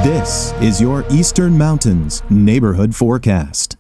This is your Eastern Mountains Neighborhood Forecast.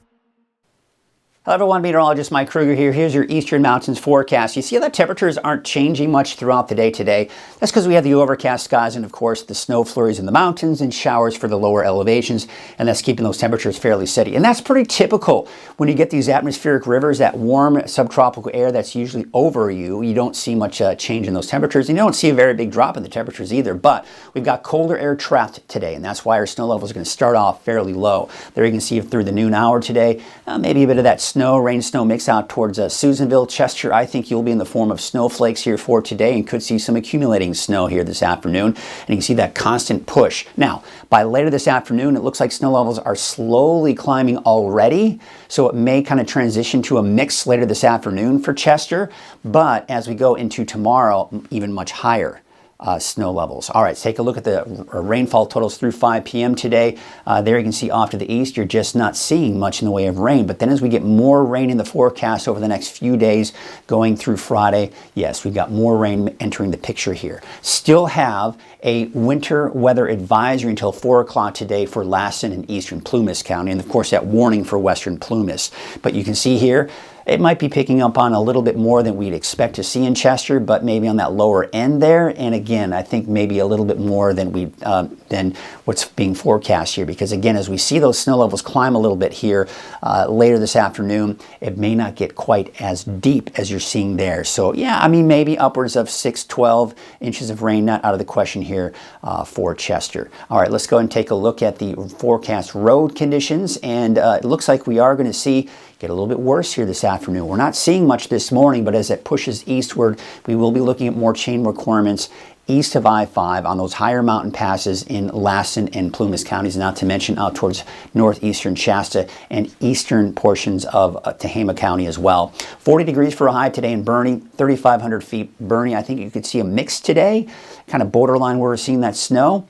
Hello everyone, meteorologist Mike Kruger here. Here's your Eastern Mountains forecast. You see how the temperatures aren't changing much throughout the day today. That's because we have the overcast skies and of course the snow flurries in the mountains and showers for the lower elevations, and that's keeping those temperatures fairly steady. And that's pretty typical when you get these atmospheric rivers, that warm subtropical air that's usually over you. You don't see much change in those temperatures, and you don't see a very big drop in the temperatures either. But we've got colder air trapped today, and that's why our snow levels are going to start off fairly low. There you can see through the noon hour today, maybe a bit of that rain snow mix out towards Susanville, Chester. I think you'll be in the form of snowflakes here for today and could see some accumulating snow here this afternoon. And you can see that constant push. Now, by later this afternoon, it looks like snow levels are slowly climbing already. So it may kind of transition to a mix later this afternoon for Chester. But as we go into tomorrow, even much higher snow levels. All right, let's take a look at the rainfall totals through 5 p.m. today. There you can see off to the east, you're just not seeing much in the way of rain. But then as we get more rain in the forecast over the next few days going through Friday, yes, we've got more rain entering the picture here. Still have a winter weather advisory until 4 o'clock today for Lassen and eastern Plumas County, and of course that warning for western Plumas. But you can see here, it might be picking up on a little bit more than we'd expect to see in Chester, but maybe on that lower end there. And again, I think maybe a little bit more than than what's being forecast here. Because again, as we see those snow levels climb a little bit here later this afternoon, it may not get quite as deep as you're seeing there. So yeah, I mean, maybe upwards of 6-12 inches of rain, not out of the question here for Chester. All right, let's go and take a look at the forecast road conditions. And it looks like we are going to see get a little bit worse here this afternoon. We're not seeing much this morning, but as it pushes eastward, we will be looking at more chain requirements east of I-5 on those higher mountain passes in Lassen and Plumas counties, not to mention out towards northeastern Shasta and eastern portions of Tehama County as well. 40 degrees for a high today in Boerne, 3,500 feet. Boerne, I think you could see a mix today, kind of borderline where we're seeing that snow.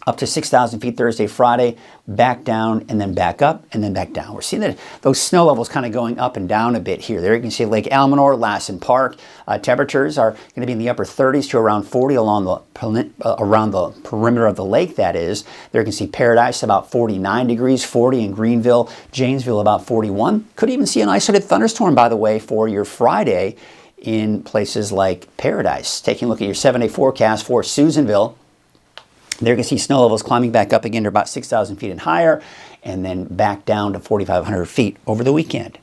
Up to 6,000 feet Thursday, Friday, back down, and then back up, and then back down. We're seeing that those snow levels kind of going up and down a bit here. There you can see Lake Almanor, Lassen Park. Temperatures are going to be in the upper 30s to around 40 around the perimeter of the lake, that is. There you can see Paradise about 49 degrees, 40 in Greenville, Janesville about 41. Could even see an isolated thunderstorm, by the way, for your Friday in places like Paradise. Taking a look at your 7-day forecast for Susanville. There you can see snow levels climbing back up again to about 6,000 feet and higher, and then back down to 4,500 feet over the weekend.